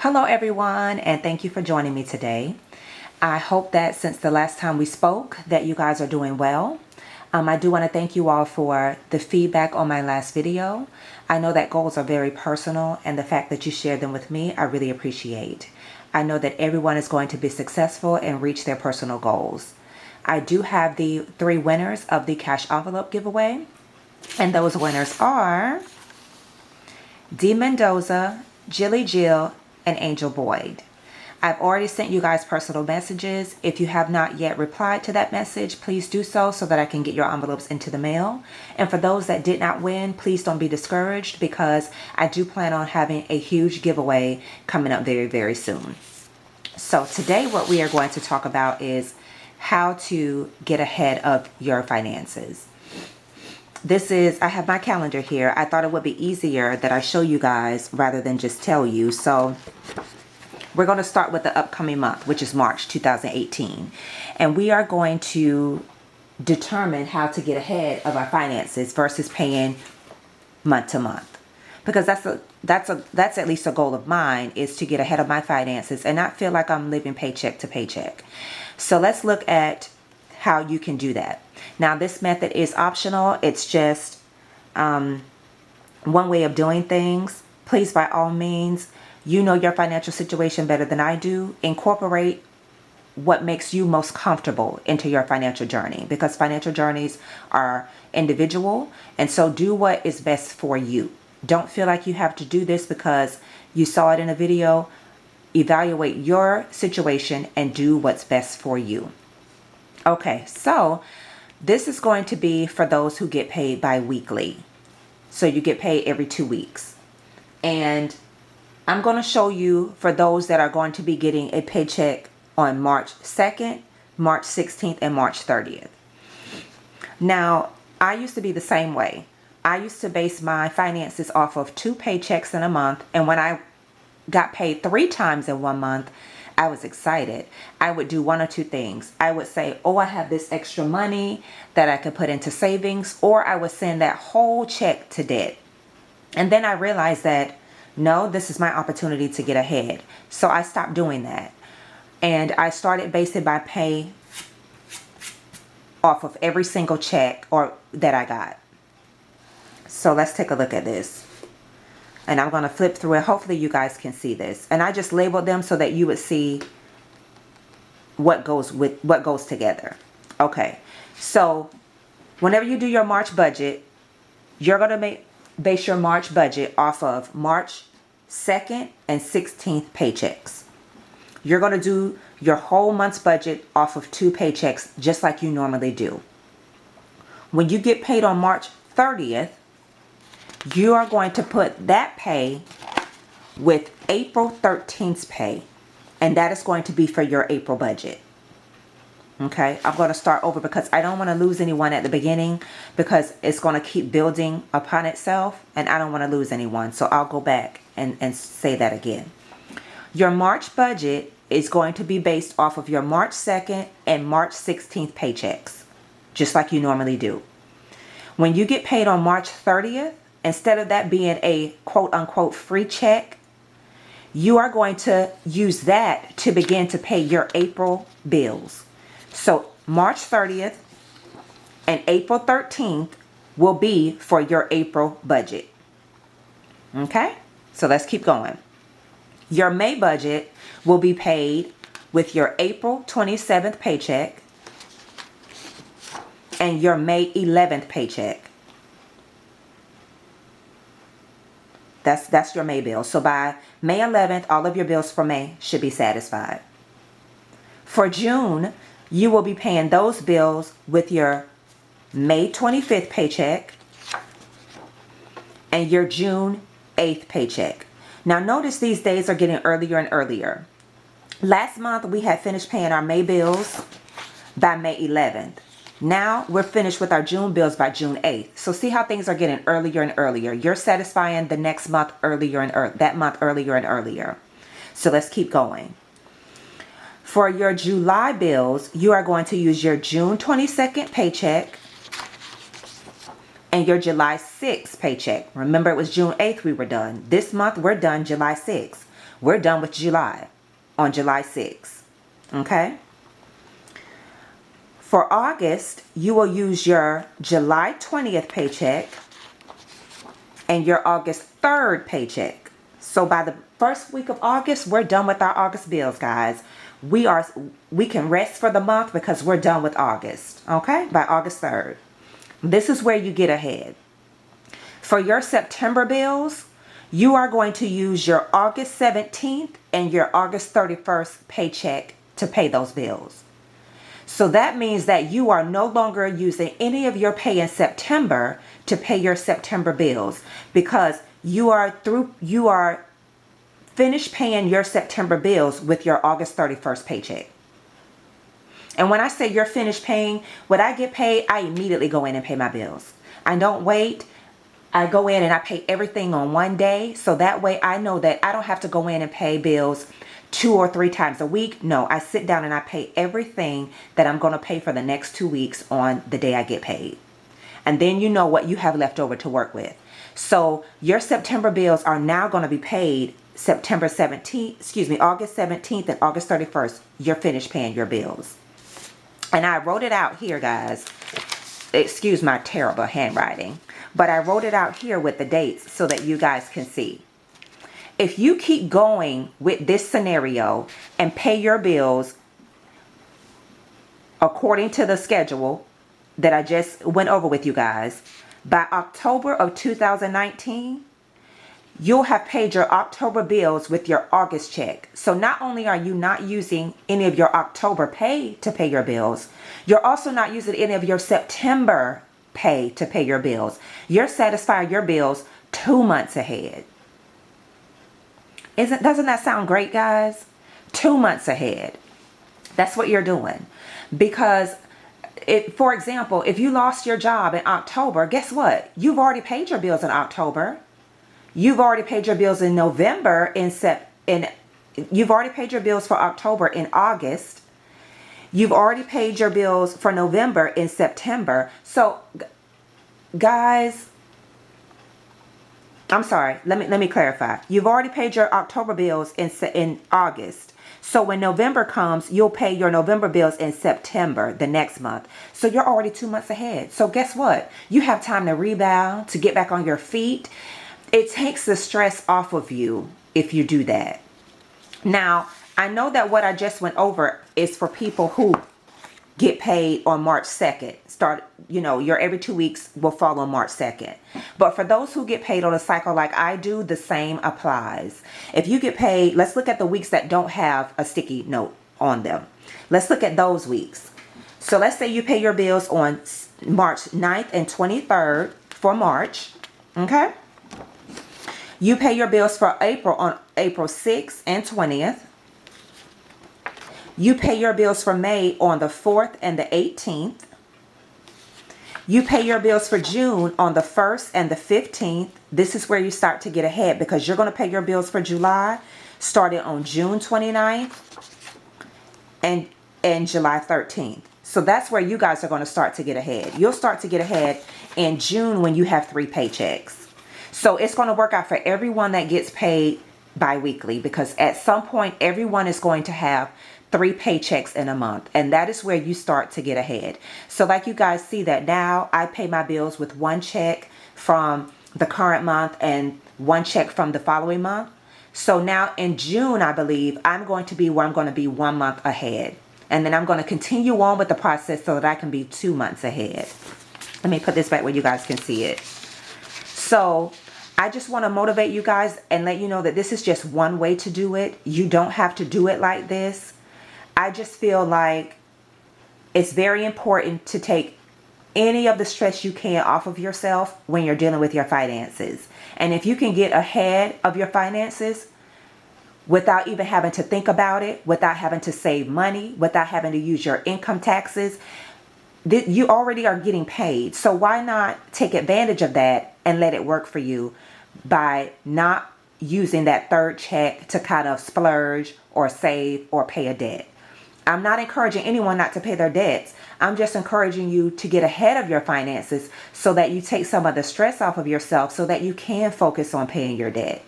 Hello everyone, and thank you for joining me today. I hope that since the last time we spoke that you guys are doing well. I do want to thank you all for the feedback on my last video. I know that goals are very personal, and the fact that you shared them with me, I really appreciate. I know that everyone is going to be successful and reach their personal goals. I do have the 3 winners of the cash envelope giveaway, and those winners are D. Mendoza, Jilly Jill, and Angel Boyd. I've already sent you guys personal messages. If you have not yet replied to that message, please do so that I can get your envelopes into the mail. And for those that did not win, please don't be discouraged, because I do plan on having a huge giveaway coming up very, very soon. So today what we are going to talk about is how to get ahead of your finances. I have my calendar here. I thought it would be easier that I show you guys rather than just tell you. So we're going to start with the upcoming month, which is March 2018. And we are going to determine how to get ahead of our finances versus paying month to month. Because that's at least a goal of mine, is to get ahead of my finances and not feel like I'm living paycheck to paycheck. So let's look at how you can do that. Now, this method is optional. It's just one way of doing things. Please, by all means, you know your financial situation better than I do. Incorporate what makes you most comfortable into your financial journey, because financial journeys are individual. And so do what is best for you. Don't feel like you have to do this because you saw it in a video. Evaluate your situation and do what's best for you. Okay, so this is going to be for those who get paid bi-weekly. So you get paid every 2 weeks. And I'm going to show you for those that are going to be getting a paycheck on March 2nd, March 16th, and March 30th. Now, I used to be the same way. I used to base my finances off of 2 paychecks in a month. And when I got paid 3 times in 1 month, I was excited. I would do one or two things. I would say, oh, I have this extra money that I could put into savings, or I would send that whole check to debt. And then I realized that, no, this is my opportunity to get ahead. So I stopped doing that. And I started basing my pay off of every single check that I got. So let's take a look at this. And I'm going to flip through it. Hopefully you guys can see this. And I just labeled them so that you would see what goes together. Okay. So whenever you do your March budget, you're going to base your March budget off of March 2nd and 16th paychecks. You're going to do your whole month's budget off of 2 paychecks, just like you normally do. When you get paid on March 30th, you are going to put that pay with April 13th's pay. And that is going to be for your April budget. Okay, I'm going to start over because I don't want to lose anyone at the beginning, because it's going to keep building upon itself and I don't want to lose anyone. So I'll go back and say that again. Your March budget is going to be based off of your March 2nd and March 16th paychecks, just like you normally do. When you get paid on March 30th, instead of that being a quote unquote free check, you are going to use that to begin to pay your April bills. So March 30th and April 13th will be for your April budget. Okay, so let's keep going. Your May budget will be paid with your April 27th paycheck and your May 11th paycheck. That's your May bill. So by May 11th, all of your bills for May should be satisfied. For June, you will be paying those bills with your May 25th paycheck and your June 8th paycheck. Now notice these days are getting earlier and earlier. Last month we had finished paying our May bills by May 11th. Now we're finished with our June bills by June 8th. So see how things are getting earlier and earlier. You're satisfying the next month earlier and that month earlier and earlier. So let's keep going. For your July bills, you are going to use your June 22nd paycheck and your July 6th paycheck. Remember, it was June 8th we were done. This month we're done July 6th. We're done with July on July 6th. Okay? For August, you will use your July 20th paycheck and your August 3rd paycheck. So by the first week of August, we're done with our August bills, guys. We can rest for the month because we're done with August, okay? By August 3rd. This is where you get ahead. For your September bills, you are going to use your August 17th and your August 31st paycheck to pay those bills. So that means that you are no longer using any of your pay in September to pay your September bills, because you are finished paying your September bills with your August 31st paycheck. And when I say you're finished paying, when I get paid, I immediately go in and pay my bills. I don't wait. I go in and I pay everything on one day. So that way I know that I don't have to go in and pay bills 2 or 3 times a week. No, I sit down and I pay everything that I'm going to pay for the next 2 weeks on the day I get paid. And then you know what you have left over to work with. So your September bills are now going to be paid August 17th and August 31st. You're finished paying your bills. And I wrote it out here, guys. Excuse my terrible handwriting. But I wrote it out here with the dates so that you guys can see. If you keep going with this scenario and pay your bills according to the schedule that I just went over with you guys, by October of 2019, you'll have paid your October bills with your August check. So not only are you not using any of your October pay to pay your bills, you're also not using any of your September pay to pay your bills. You're satisfying your bills 2 months ahead. Doesn't that sound great, guys? 2 months ahead. That's what you're doing. Because for example, if you lost your job in October, guess what? You've already paid your bills in October. You've already paid your bills in November, you've already paid your bills for October in August. You've already paid your bills for November in September. So guys, I'm sorry, let me clarify. You've already paid your October bills in August. So when November comes, you'll pay your November bills in September, the next month. So you're already 2 months ahead. So guess what? You have time to rebound, to get back on your feet. It takes the stress off of you if you do that. Now, I know that what I just went over is for people who get paid on March 2nd. Your every 2 weeks will fall on March 2nd. But for those who get paid on a cycle like I do, the same applies. If you get paid, let's look at the weeks that don't have a sticky note on them. Let's look at those weeks. So let's say you pay your bills on March 9th and 23rd for March. Okay? You pay your bills for April on April 6th and 20th. You pay your bills for May on the 4th and the 18th. You pay your bills for June on the 1st and the 15th. This is where you start to get ahead, because you're going to pay your bills for July starting on June 29th and July 13th. So that's where you guys are going to start to get ahead. You'll start to get ahead in June when you have 3 paychecks. So it's going to work out for everyone that gets paid bi-weekly, because at some point everyone is going to have 3 paychecks in a month, and that is where you start to get ahead. So like you guys see that now I pay my bills with 1 check from the current month and 1 check from the following month. So now in June, I believe I'm going to be where I'm going to be 1 month ahead, and then I'm going to continue on with the process so that I can be 2 months ahead. Let me put this back where you guys can see it. So I just want to motivate you guys and let you know that this is just one way to do it. You don't have to do it like this. I just feel like it's very important to take any of the stress you can off of yourself when you're dealing with your finances. And if you can get ahead of your finances without even having to think about it, without having to save money, without having to use your income taxes, you already are getting paid. So why not take advantage of that and let it work for you by not using that 3rd check to kind of splurge or save or pay a debt. I'm not encouraging anyone not to pay their debts. I'm just encouraging you to get ahead of your finances so that you take some of the stress off of yourself so that you can focus on paying your debt.